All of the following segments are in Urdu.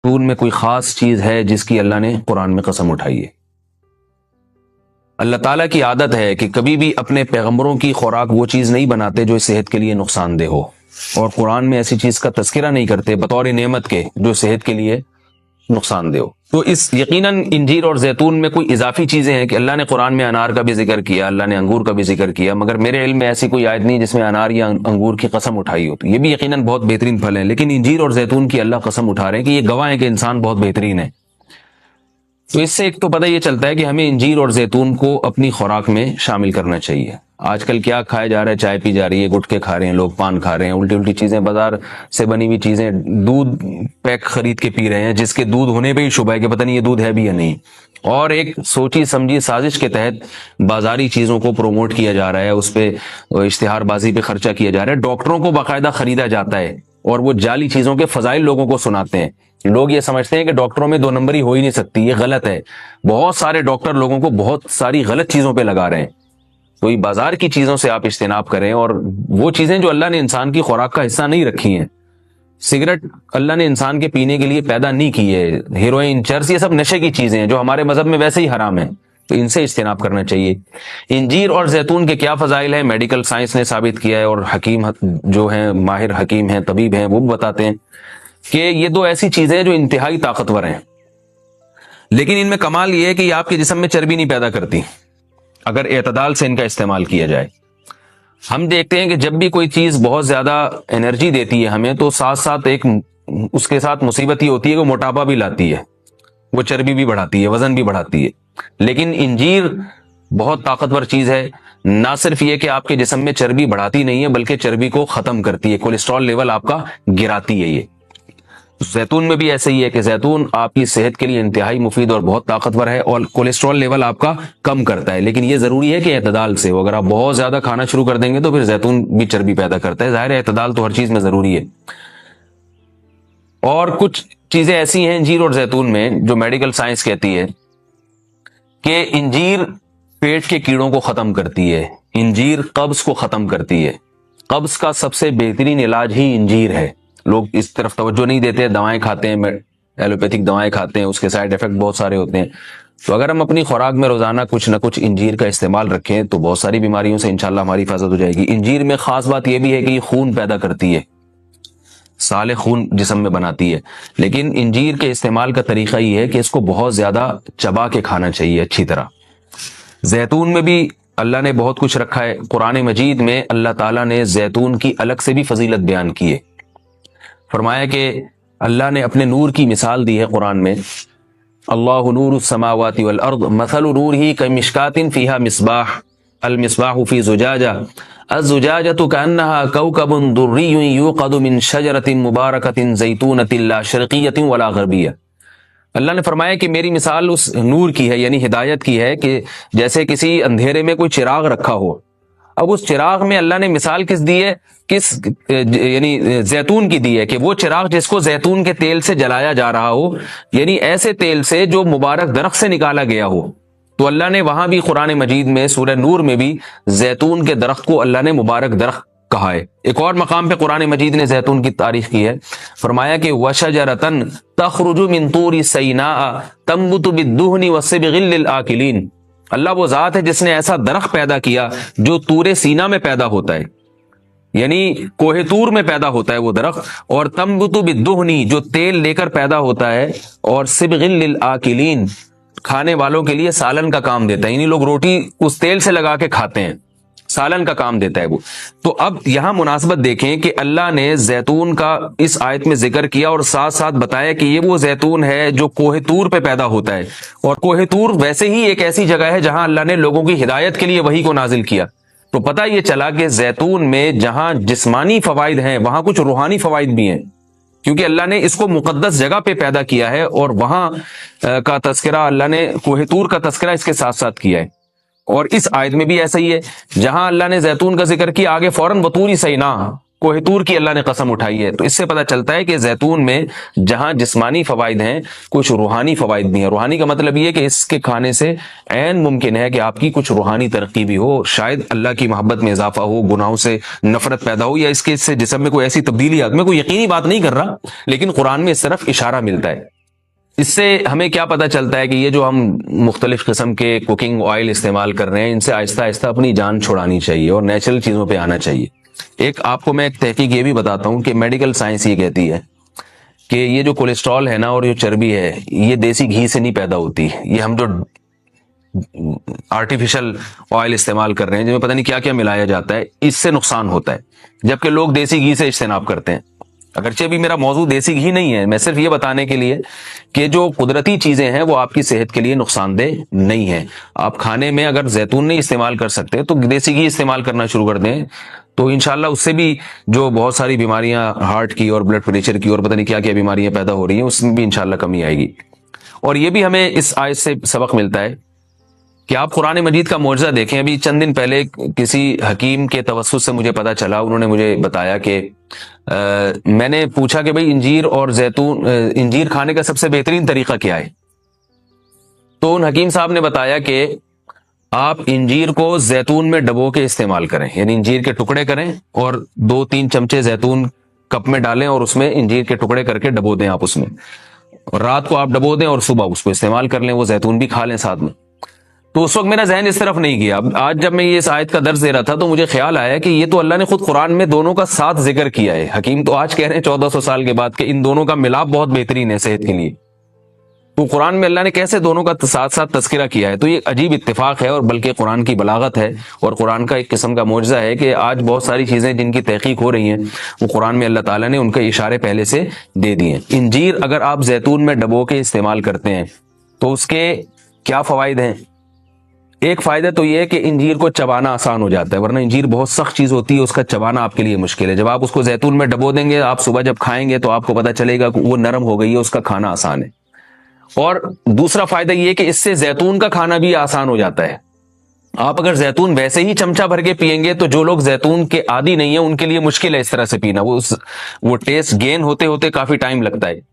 زیتون میں کوئی خاص چیز ہے جس کی اللہ نے قرآن میں قسم اٹھائی ہے؟ اللہ تعالیٰ کی عادت ہے کہ کبھی بھی اپنے پیغمبروں کی خوراک وہ چیز نہیں بناتے جو صحت کے لیے نقصان دہ ہو، اور قرآن میں ایسی چیز کا تذکرہ نہیں کرتے بطور نعمت کے جو صحت کے لیے نقصان دہ ہو۔ تو اس یقیناً انجیر اور زیتون میں کوئی اضافی چیزیں ہیں کہ اللہ نے قرآن میں انار کا بھی ذکر کیا، اللہ نے انگور کا بھی ذکر کیا، مگر میرے علم میں ایسی کوئی آیت نہیں جس میں انار یا انگور کی قسم اٹھائی ہو۔ تو یہ بھی یقیناً بہت بہترین پھل ہیں، لیکن انجیر اور زیتون کی اللہ قسم اٹھا رہے ہیں کہ یہ گواہ ہے کہ انسان بہت بہترین ہے۔ تو اس سے ایک تو پتہ یہ چلتا ہے کہ ہمیں انجیر اور زیتون کو اپنی خوراک میں شامل کرنا چاہیے۔ آج کل کیا کھایا جا رہا ہے؟ چائے پی جا رہی ہے، گٹکے کھا رہے ہیں لوگ، پان کھا رہے ہیں، الٹی الٹی چیزیں، بازار سے بنی ہوئی چیزیں، دودھ پیک خرید کے پی رہے ہیں جس کے دودھ ہونے پہ ہی شبہ ہے کہ پتہ نہیں یہ دودھ ہے بھی یا نہیں، اور ایک سوچی سمجھی سازش کے تحت بازاری چیزوں کو پروموٹ کیا جا رہا ہے، اس پہ اشتہار بازی پہ خرچہ کیا جا رہا ہے، ڈاکٹروں کو باقاعدہ خریدا جاتا ہے اور وہ جعلی چیزوں کے فضائل لوگوں کو سناتے ہیں۔ لوگ یہ سمجھتے ہیں کہ ڈاکٹروں میں دو نمبری ہو ہی نہیں سکتی، یہ غلط ہے۔ بہت سارے ڈاکٹر لوگوں کو بہت ساری غلط چیزوں پہ لگا رہے ہیں۔ تو یہ بازار کی چیزوں سے آپ اجتناب کریں، اور وہ چیزیں جو اللہ نے انسان کی خوراک کا حصہ نہیں رکھی ہیں، سگریٹ اللہ نے انسان کے پینے کے لیے پیدا نہیں کی ہے، ہیروئن، چرس، یہ سب نشے کی چیزیں ہیں جو ہمارے مذہب میں ویسے ہی حرام ہیں، تو ان سے اجتناب کرنا چاہیے۔ انجیر اور زیتون کے کیا فضائل ہیں میڈیکل سائنس نے ثابت کیا ہے، اور حکیم جو ہیں، ماہر حکیم ہیں، طبیب ہیں، وہ بتاتے ہیں کہ یہ دو ایسی چیزیں جو انتہائی طاقتور ہیں، لیکن ان میں کمال یہ ہے کہ یہ آپ کے جسم میں چربی نہیں پیدا کرتی اگر اعتدال سے ان کا استعمال کیا جائے۔ ہم دیکھتے ہیں کہ جب بھی کوئی چیز بہت زیادہ انرجی دیتی ہے ہمیں، تو ساتھ ساتھ ایک اس کے ساتھ مصیبت یہ ہوتی ہے کہ وہ موٹاپا بھی لاتی ہے، وہ چربی بھی بڑھاتی ہے، وزن بھی بڑھاتی ہے۔ لیکن انجیر بہت طاقتور چیز ہے، نہ صرف یہ کہ آپ کے جسم میں چربی بڑھاتی نہیں ہے بلکہ چربی کو ختم کرتی ہے، کولیسٹرول لیول آپ کا گراتی ہے۔ یہ زیتون میں بھی ایسے ہی ہے کہ زیتون آپ کی صحت کے لیے انتہائی مفید اور بہت طاقتور ہے، اور کولیسٹرول لیول آپ کا کم کرتا ہے، لیکن یہ ضروری ہے کہ اعتدال سے ہو۔ اگر آپ بہت زیادہ کھانا شروع کر دیں گے تو پھر زیتون بھی چربی پیدا کرتا ہے، ظاہر ہے اعتدال تو ہر چیز میں ضروری ہے۔ اور کچھ چیزیں ایسی ہیں انجیر اور زیتون میں جو میڈیکل سائنس کہتی ہے کہ انجیر پیٹ کے کیڑوں کو ختم کرتی ہے، انجیر قبض کو ختم کرتی ہے، قبض کا سب سے بہترین علاج ہی انجیر ہے۔ لوگ اس طرف توجہ نہیں دیتے، دوائیں کھاتے ہیں، ایلوپیتھک دوائیں کھاتے ہیں، اس کے سائیڈ ایفیکٹ بہت سارے ہوتے ہیں۔ تو اگر ہم اپنی خوراک میں روزانہ کچھ نہ کچھ انجیر کا استعمال رکھیں تو بہت ساری بیماریوں سے انشاءاللہ ہماری حفاظت ہو جائے گی۔ انجیر میں خاص بات یہ بھی ہے کہ یہ خون پیدا کرتی ہے، سالے خون جسم میں بناتی ہے، لیکن انجیر کے استعمال کا طریقہ یہ ہے کہ اس کو بہت زیادہ چبا کے کھانا چاہیے اچھی طرح۔ زیتون میں بھی اللہ نے بہت کچھ رکھا ہے، قرآن مجید میں اللہ تعالیٰ نے زیتون کی الگ سے بھی فضیلت بیان کی ہے۔ فرمایا کہ اللہ نے اپنے نور کی مثال دی ہے قرآن میں، اللہ نور السماوات والارض مثل نورہ کمشکاۃ فیہا مصباح المصباح فی زجاجہ الزجاجۃ کأنہا کوکب دری یوقد من شجرۃ مبارکۃ زیتونۃ لا شرقیۃ ولا غربیہ۔ اللہ نے فرمایا کہ میری مثال اس نور کی ہے، یعنی ہدایت کی ہے، کہ جیسے کسی اندھیرے میں کوئی چراغ رکھا ہو۔ اب اس چراغ میں اللہ نے مثال کس دی ہے؟ یعنی زیتون کی دی ہے، کہ وہ چراغ جس کو زیتون کے تیل سے جلایا جا رہا ہو، یعنی ایسے تیل سے جو مبارک درخت سے نکالا گیا ہو۔ تو اللہ نے وہاں بھی قرآن مجید میں سورہ نور میں بھی زیتون کے درخت کو اللہ نے مبارک درخت کہا ہے۔ ایک اور مقام پہ قرآن مجید نے زیتون کی تعریف کی ہے، فرمایا کہ وَشَجَرَةً تَخْرُجُ مِن طُورِ سَيْنَاءَ تَنبُتُ بِالدُّهْنِ وَالصِّبْغِ لِلْآكِلِينَ۔ اللہ وہ ذات ہے جس نے ایسا درخت پیدا کیا جو طور سینا میں پیدا ہوتا ہے، یعنی کوہ طور میں پیدا ہوتا ہے وہ درخت، اور تنبت بالدہن جو تیل لے کر پیدا ہوتا ہے، اور صبغ للآکلین کھانے والوں کے لیے سالن کا کام دیتا ہے، یعنی لوگ روٹی اس تیل سے لگا کے کھاتے ہیں، سالن کا کام دیتا ہے وہ۔ تو اب یہاں مناسبت دیکھیں کہ اللہ نے زیتون کا اس آیت میں ذکر کیا اور ساتھ ساتھ بتایا کہ یہ وہ زیتون ہے جو کوہ طور پہ پیدا ہوتا ہے، اور کوہ طور ویسے ہی ایک ایسی جگہ ہے جہاں اللہ نے لوگوں کی ہدایت کے لیے وحی کو نازل کیا۔ تو پتہ یہ چلا کہ زیتون میں جہاں جسمانی فوائد ہیں وہاں کچھ روحانی فوائد بھی ہیں، کیونکہ اللہ نے اس کو مقدس جگہ پہ پیدا کیا ہے، اور وہاں کا تذکرہ اللہ نے کوہ طور کا تذکرہ اس کے ساتھ ساتھ کیا ہے۔ اور اس آیت میں بھی ایسا ہی ہے، جہاں اللہ نے زیتون کا ذکر کیا آگے فوراً وطور سینا کوہ طور کی اللہ نے قسم اٹھائی ہے۔ تو اس سے پتہ چلتا ہے کہ زیتون میں جہاں جسمانی فوائد ہیں کچھ روحانی فوائد بھی ہیں۔ روحانی کا مطلب یہ ہے کہ اس کے کھانے سے عین ممکن ہے کہ آپ کی کچھ روحانی ترقی بھی ہو، شاید اللہ کی محبت میں اضافہ ہو، گناہوں سے نفرت پیدا ہو، یا اس کے سے جسم میں کوئی ایسی تبدیلی آ۔ میں کوئی یقینی بات نہیں کر رہا، لیکن قرآن میں اس طرف اشارہ ملتا ہے۔ اس سے ہمیں کیا پتہ چلتا ہے کہ یہ جو ہم مختلف قسم کے کوکنگ آئل استعمال کر رہے ہیں ان سے آہستہ آہستہ اپنی جان چھڑانی چاہیے اور نیچرل چیزوں پہ آنا چاہیے. ایک آپ کو میں ایک تحقیق یہ بھی بتاتا ہوں کہ میڈیکل سائنس یہ کہتی ہے کہ یہ جو کولیسٹرول ہے نا اور جو چربی ہے یہ دیسی گھی سے نہیں پیدا ہوتی. یہ ہم جو آرٹیفیشل آئل استعمال کر رہے ہیں جن میں پتہ نہیں کیا کیا ملایا جاتا ہے اس سے نقصان ہوتا ہے, جبکہ لوگ دیسی گھی سے اجتناب کرتے ہیں. اگرچہ بھی میرا موضوع دیسی گھی نہیں ہے, میں صرف یہ بتانے کے لیے کہ جو قدرتی چیزیں ہیں وہ آپ کی صحت کے لیے نقصان دہ نہیں ہیں. آپ کھانے میں اگر زیتون نہیں استعمال کر سکتے تو دیسی گھی استعمال کرنا شروع کر دیں, تو انشاءاللہ اس سے بھی جو بہت ساری بیماریاں ہارٹ کی اور بلڈ پریشر کی اور پتہ نہیں کیا کیا بیماریاں پیدا ہو رہی ہیں اس میں بھی انشاءاللہ کمی آئے گی. اور یہ بھی ہمیں اس آیت سے سبق ملتا ہے کہ آپ قرآن مجید کا معجزہ دیکھیں. ابھی چند دن پہلے کسی حکیم کے توسط سے مجھے پتا چلا, انہوں نے مجھے بتایا کہ میں نے پوچھا کہ بھئی انجیر اور زیتون, انجیر کھانے کا سب سے بہترین طریقہ کیا ہے؟ تو ان حکیم صاحب نے بتایا کہ آپ انجیر کو زیتون میں ڈبو کے استعمال کریں, یعنی انجیر کے ٹکڑے کریں اور 2-3 چمچے زیتون کپ میں ڈالیں اور اس میں انجیر کے ٹکڑے کر کے ڈبو دیں. آپ اس میں رات کو آپ ڈبو دیں اور صبح اس کو استعمال کر لیں, وہ زیتون بھی کھا لیں ساتھ میں. تو اس وقت میرا ذہن اس طرف نہیں گیا. اب آج جب میں یہ اس آیت کا درس دے رہا تھا تو مجھے خیال آیا کہ یہ تو اللہ نے خود قرآن میں دونوں کا ساتھ ذکر کیا ہے. حکیم تو آج کہہ رہے ہیں 1400 سال کے بعد کہ ان دونوں کا ملاپ بہت بہترین ہے صحت کے لیے. تو قرآن میں اللہ نے کیسے دونوں کا ساتھ ساتھ تذکرہ کیا ہے؟ تو یہ عجیب اتفاق ہے اور بلکہ قرآن کی بلاغت ہے اور قرآن کا ایک قسم کا معجزہ ہے کہ آج بہت ساری چیزیں جن کی تحقیق ہو رہی ہیں وہ قرآن میں اللہ تعالیٰ نے ان کے اشارے پہلے سے دے دیے. انجیر اگر آپ زیتون میں ڈبو کے استعمال کرتے ہیں تو اس کے کیا فوائد ہیں؟ ایک فائدہ تو یہ ہے کہ انجیر کو چبانا آسان ہو جاتا ہے, ورنہ انجیر بہت سخت چیز ہوتی ہے, اس کا چبانا آپ کے لیے مشکل ہے. جب آپ اس کو زیتون میں ڈبو دیں گے, آپ صبح جب کھائیں گے تو آپ کو پتہ چلے گا کہ وہ نرم ہو گئی ہے, اس کا کھانا آسان ہے. اور دوسرا فائدہ یہ ہے کہ اس سے زیتون کا کھانا بھی آسان ہو جاتا ہے. آپ اگر زیتون ویسے ہی چمچہ بھر کے پیئیں گے تو جو لوگ زیتون کے عادی نہیں ہیں ان کے لیے مشکل ہے اس طرح سے پینا, وہ ٹیسٹ گین ہوتے ہوتے کافی ٹائم لگتا ہے.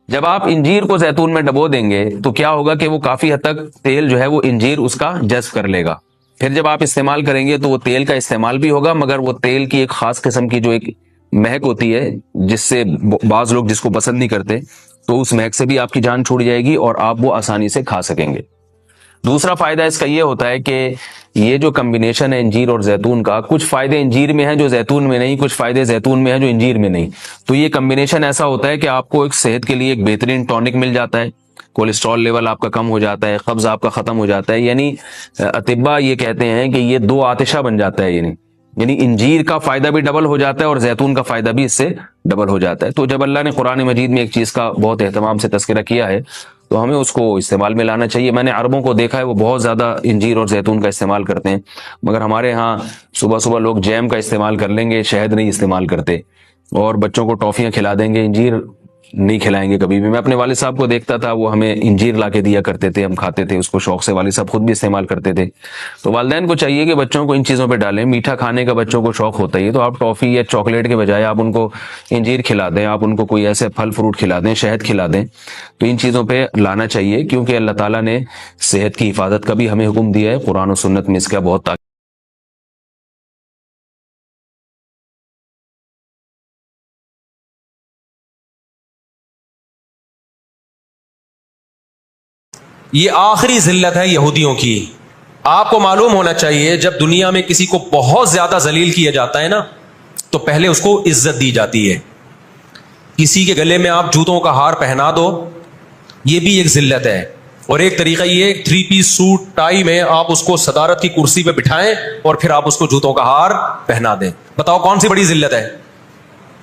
جب آپ انجیر کو زیتون میں ڈبو دیں گے تو کیا ہوگا کہ وہ کافی حد تک تیل جو ہے وہ انجیر اس کا جذب کر لے گا. پھر جب آپ استعمال کریں گے تو وہ تیل کا استعمال بھی ہوگا, مگر وہ تیل کی ایک خاص قسم کی جو ایک مہک ہوتی ہے جس سے بعض لوگ جس کو پسند نہیں کرتے, تو اس مہک سے بھی آپ کی جان چھوٹ جائے گی اور آپ وہ آسانی سے کھا سکیں گے. دوسرا فائدہ اس کا یہ ہوتا ہے کہ یہ جو کمبینیشن ہے انجیر اور زیتون کا, کچھ فائدے انجیر میں ہیں جو زیتون میں نہیں, کچھ فائدے زیتون میں ہیں جو انجیر میں نہیں. تو یہ کمبینیشن ایسا ہوتا ہے کہ آپ کو ایک صحت کے لیے ایک بہترین ٹونک مل جاتا ہے, کولیسٹرول لیول آپ کا کم ہو جاتا ہے, قبض آپ کا ختم ہو جاتا ہے. یعنی اطباء یہ کہتے ہیں کہ یہ 2 آتشہ بن جاتا ہے, یعنی انجیر کا فائدہ بھی ڈبل ہو جاتا ہے اور زیتون کا فائدہ بھی اس سے ڈبل ہو جاتا ہے. تو جب اللہ نے قرآن مجید میں ایک چیز کا بہت اہتمام سے تذکرہ کیا ہے تو ہمیں اس کو استعمال میں لانا چاہیے. میں نے عربوں کو دیکھا ہے وہ بہت زیادہ انجیر اور زیتون کا استعمال کرتے ہیں, مگر ہمارے ہاں صبح صبح لوگ جیم کا استعمال کر لیں گے, شہد نہیں استعمال کرتے, اور بچوں کو ٹافیاں کھلا دیں گے, انجیر نہیں کھلائیں گے کبھی بھی. میں اپنے والد صاحب کو دیکھتا تھا, وہ ہمیں انجیر لا کے دیا کرتے تھے, ہم کھاتے تھے اس کو شوق سے, والد صاحب خود بھی استعمال کرتے تھے. تو والدین کو چاہیے کہ بچوں کو ان چیزوں پہ ڈالیں. میٹھا کھانے کا بچوں کو شوق ہوتا ہے, تو آپ ٹافی یا چاکلیٹ کے بجائے آپ ان کو انجیر کھلا دیں, آپ ان کو کوئی ایسے پھل فروٹ کھلا دیں, شہد کھلا دیں. تو ان چیزوں پہ لانا چاہیے کیونکہ اللہ تعالیٰ نے صحت کی حفاظت کا بھی ہمیں حکم دیا ہے, قرآن و سنت میں اس کا بہت یہ آخری ذلت ہے یہودیوں کی. آپ کو معلوم ہونا چاہیے جب دنیا میں کسی کو بہت زیادہ ذلیل کیا جاتا ہے نا تو پہلے اس کو عزت دی جاتی ہے. کسی کے گلے میں آپ جوتوں کا ہار پہنا دو, یہ بھی ایک ذلت ہے. اور ایک طریقہ یہ 3 پیس سوٹ ٹائی میں آپ اس کو صدارت کی کرسی پہ بٹھائیں اور پھر آپ اس کو جوتوں کا ہار پہنا دیں. بتاؤ کون سی بڑی ذلت ہے؟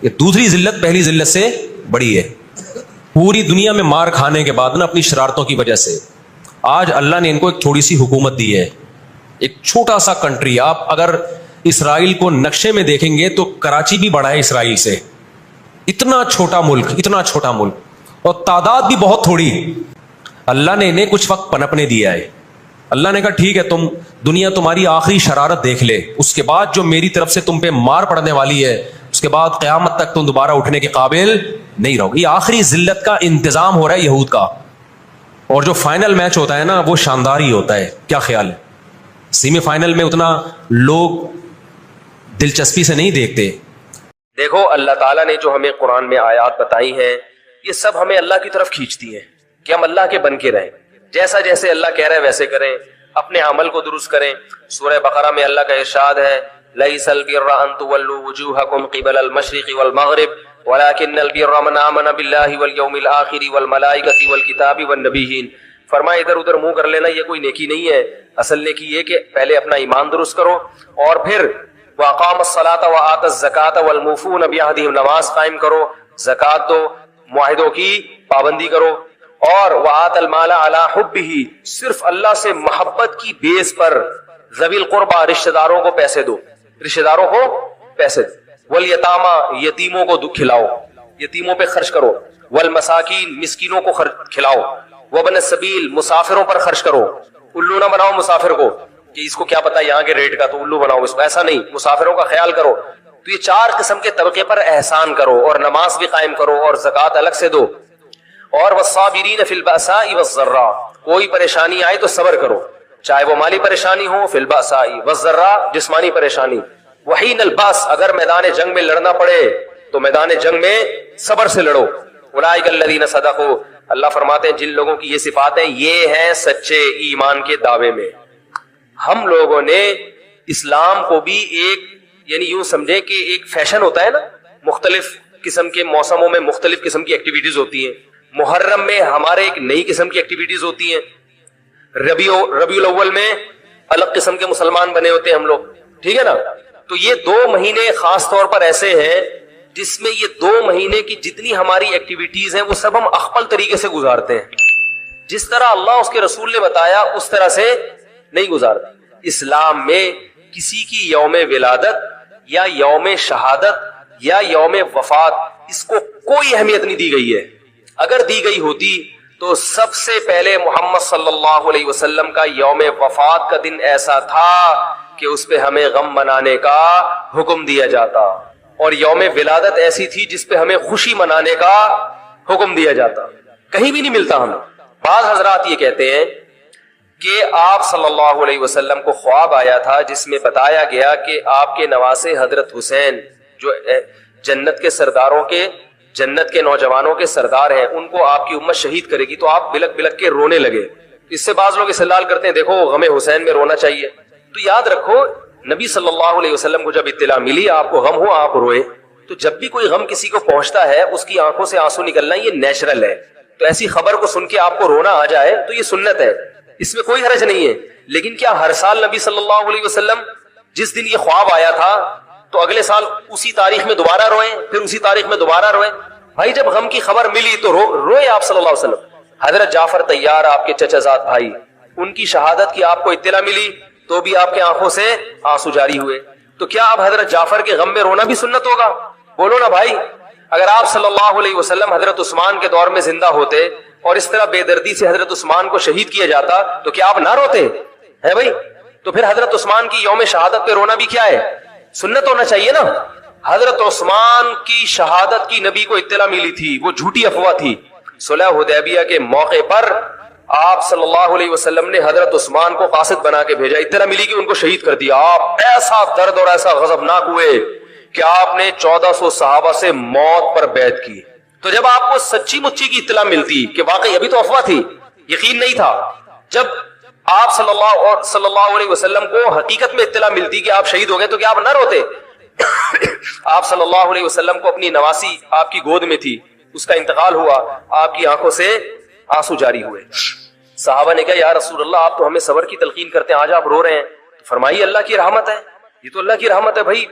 یہ دوسری ذلت پہلی ذلت سے بڑی ہے. پوری دنیا میں مار کھانے کے بعد نا اپنی شرارتوں کی وجہ سے آج اللہ نے ان کو ایک تھوڑی سی حکومت دی ہے, ایک چھوٹا سا کنٹری. آپ اگر اسرائیل کو نقشے میں دیکھیں گے تو کراچی بھی بڑا ہے اسرائیل سے. اتنا چھوٹا ملک, اتنا چھوٹا ملک, اور تعداد بھی بہت تھوڑی. اللہ نے انہیں کچھ وقت پنپنے دیا ہے. اللہ نے کہا ٹھیک ہے, تم دنیا تمہاری آخری شرارت دیکھ لے, اس کے بعد جو میری طرف سے تم پہ مار پڑنے والی ہے اس کے بعد قیامت تک تم دوبارہ اٹھنے کے قابل نہیں رہو گے. یہ آخری ذلت کا انتظام ہو رہا ہے یہود کا. اور جو فائنل میچ ہوتا ہے نا وہ شاندار ہی ہوتا ہے. کیا خیال ہے؟ سیمی فائنل میں اتنا لوگ دلچسپی سے نہیں دیکھتے. دیکھو اللہ تعالیٰ نے جو ہمیں قرآن میں آیات بتائی ہیں یہ سب ہمیں اللہ کی طرف کھینچتی ہیں. کہ ہم اللہ کے بن کے رہیں, جیسا جیسے اللہ کہہ رہے ہیں ویسے کریں, اپنے عمل کو درست کریں. سورہ بقرہ میں اللہ کا ارشاد ہے لیس البر ان تولوا وجوہکم قبل المشرق والمغرب ولکن البر من آمن باللہ والیوم الآخر والملائکۃ والکتاب والنبیین. فرمایا ادھر ادھر منہ کر لینا یہ کوئی نیکی نہیں ہے, اصل نیکی یہ کہ پہلے اپنا ایمان درست کرو اور پھر واقام الصلاۃ وآت الزکاۃ والموفون بعہدہم, نماز قائم کرو, زکوٰۃ دو, معاہدوں کی پابندی کرو, اور وآت المال علی حبہ, صرف اللہ سے محبت کی بیس پر ذوی القربى رشتہ داروں کو پیسے دو, رشتہ داروں کو پیسے دو, والیتامی یتیموں کو کھلاؤ, یتیموں پہ خرچ کرو, والمساکین مسکینوں کو کھلاؤ, وابن السبیل مسافروں پر خرچ کرو. الو نہ بناؤ مسافر کو کہ اس کو کیا پتا یہاں کے ریٹ کا تو الو بناؤ اس کو, ایسا نہیں, مسافروں کا خیال کرو. تو یہ 4 قسم کے طبقے پر احسان کرو, اور نماز بھی قائم کرو اور زکوٰۃ الگ سے دو. اور والصابرین فی البأساء والضراء, کوئی پریشانی آئے تو صبر کرو, چاہے وہ مالی پریشانی ہو, فی البأساء والضراء جسمانی پریشانی, وحین الباس اگر میدان جنگ میں لڑنا پڑے تو میدان جنگ میں صبر سے لڑو. اولئک الذین صدقوا, اللہ فرماتے ہیں جن لوگوں کی یہ صفات ہیں یہ ہیں سچے ایمان کے دعوے میں. ہم لوگوں نے اسلام کو بھی ایک یعنی یوں سمجھے کہ ایک فیشن ہوتا ہے نا, مختلف قسم کے موسموں میں مختلف قسم کی ایکٹیویٹیز ہوتی ہیں. محرم میں ہمارے ایک نئی قسم کی ایکٹیویٹیز ہوتی ہیں, ربیع الاول میں الگ قسم کے مسلمان بنے ہوتے ہیں ہم لوگ, ٹھیک ہے نا. تو یہ 2 مہینے خاص طور پر ایسے ہیں جس میں یہ 2 مہینے کی جتنی ہماری ایکٹیویٹیز ہیں وہ سب ہم اخپل طریقے سے گزارتے ہیں. جس طرح اللہ اس کے رسول نے بتایا اس طرح سے نہیں گزارتے. اسلام میں کسی کی یوم ولادت یا یوم شہادت یا یوم وفات اس کو کوئی اہمیت نہیں دی گئی ہے. اگر دی گئی ہوتی تو سب سے پہلے محمد صلی اللہ علیہ وسلم کا یوم وفات کا دن ایسا تھا کہ اس پہ ہمیں غم منانے کا حکم دیا جاتا, اور یوم ولادت ایسی تھی جس پہ ہمیں خوشی منانے کا حکم دیا جاتا. کہیں بھی نہیں ملتا ہمیں. بعض حضرات یہ کہتے ہیں کہ آپ صلی اللہ علیہ وسلم کو خواب آیا تھا جس میں بتایا گیا کہ آپ کے نواسے حضرت حسین جو جنت کے سرداروں کے جنت کے نوجوانوں کے سردار ہیں ان کو آپ کی امت شہید کرے گی. تو آپ بلک بلک کے رونے لگے. اس سے بعض لوگ استدلال کرتے ہیں دیکھو غم حسین میں رونا چاہیے. تو یاد رکھو نبی صلی اللہ علیہ وسلم کو جب اطلاع ملی آپ کو غم ہو آپ روئے, تو جب بھی کوئی غم کسی کو پہنچتا ہے اس کی آنکھوں سے آنسو نکلنا یہ نیچرل ہے. تو ایسی خبر کو سن کے آپ کو رونا آ جائے تو یہ سنت ہے, اس میں کوئی حرج نہیں ہے. لیکن کیا ہر سال نبی صلی اللہ علیہ وسلم جس دن یہ خواب آیا تھا تو اگلے سال اسی تاریخ میں دوبارہ روئیں, پھر اسی تاریخ میں دوبارہ روئیں؟ بھائی جب غم کی خبر ملی تو روئے آپ صلی اللہ علیہ وسلم. حضرت جعفر طیار آپ کے چچا زاد بھائی, ان کی شہادت کی آپ کو اطلاع ملی تو بھی آپ کے آنکھوں سے آنسو جاری ہوئے. تو کیا اب حضرت جعفر کے غم میں رونا بھی سنت ہوگا؟ بولو نا بھائی. اگر آپ صلی اللہ علیہ وسلم حضرت عثمان کے دور میں زندہ ہوتے اور اس طرح بے دردی سے حضرت عثمان کو شہید کیا جاتا تو کیا آپ نہ روتے ہے بھائی؟ تو پھر حضرت عثمان کی یوم شہادت پہ رونا بھی کیا ہے؟ سنت ہونا چاہیے نا. حضرت عثمان کی شہادت کی نبی کو اطلاع ملی تھی, وہ جھوٹی افواہ تھی. صلح حدیبیہ کے موقع پر آپ صلی اللہ علیہ وسلم نے حضرت عثمان کو قاصد بنا کے بھیجا, اطلاع ملی کہ ان کو شہید کر دیا. آپ ایسا درد اور ایسا غضبناک ہوئے کہ آپ نے 1400 صحابہ سے موت پر بیعت کی. تو جب آپ کو سچی مچی کی اطلاع ملتی کہ واقعی ابھی تو افواہ تھی, یقین نہیں تھا, جب آپ صلی اللہ علیہ وسلم کو حقیقت میں اطلاع ملتی کہ آپ شہید ہو گئے تو کیا آپ نہ روتے؟ آپ صلی اللہ علیہ وسلم کو اپنی نواسی آپ کی گود میں تھی, اس کا انتقال ہوا, آپ کی آنکھوں سے آنسو جاری ہوئے. صحابہ نے کہا یا رسول اللہ آپ تو ہمیں صبر کی تلقین کرتے ہیں, آج آپ رو رہے ہیں. فرمائیے اللہ کی رحمت ہے, یہ تو اللہ کی رحمت ہے بھائی.